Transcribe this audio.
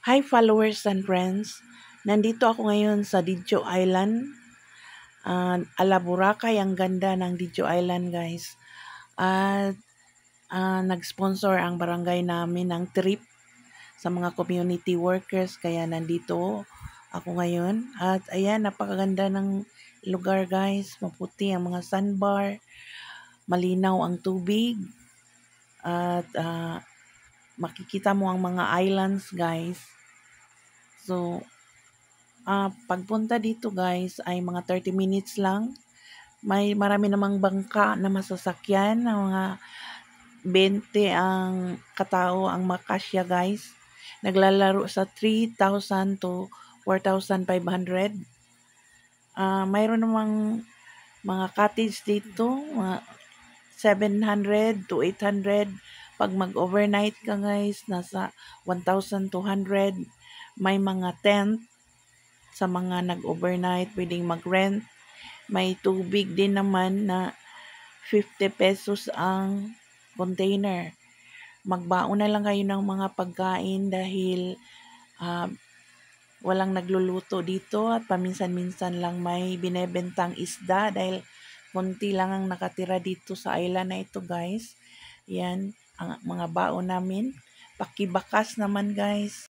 Hi followers and friends, nandito ako ngayon sa Didio Island. Ala Boracay, ang ganda ng Didio Island guys. At nag-sponsor ang barangay namin ng trip sa mga community workers, kaya nandito ako ngayon. At ayan, napakaganda ng lugar guys, maputi ang mga sandbar, malinaw ang tubig, at makikita mo ang mga islands guys. So, pagpunta dito guys ay mga 30 minutes lang. May marami namang bangka na masasakyan na mga 20 ang katao ang makasya guys. Naglalaro sa 3,000 to 4,500. Mayroon namang mga cottage dito, mga 700 to 800. Pag mag-overnight ka guys, nasa 1,200. May mga tent sa mga nag-overnight, pwedeng mag-rent. May tubig din naman na 50 pesos ang container. Magbaon na lang kayo ng mga pagkain dahil walang nagluluto dito at paminsan-minsan lang may binebentang isda dahil konti lang ang nakatira dito sa island na ito guys. Yan ang mga baon namin. Pakibakas naman guys.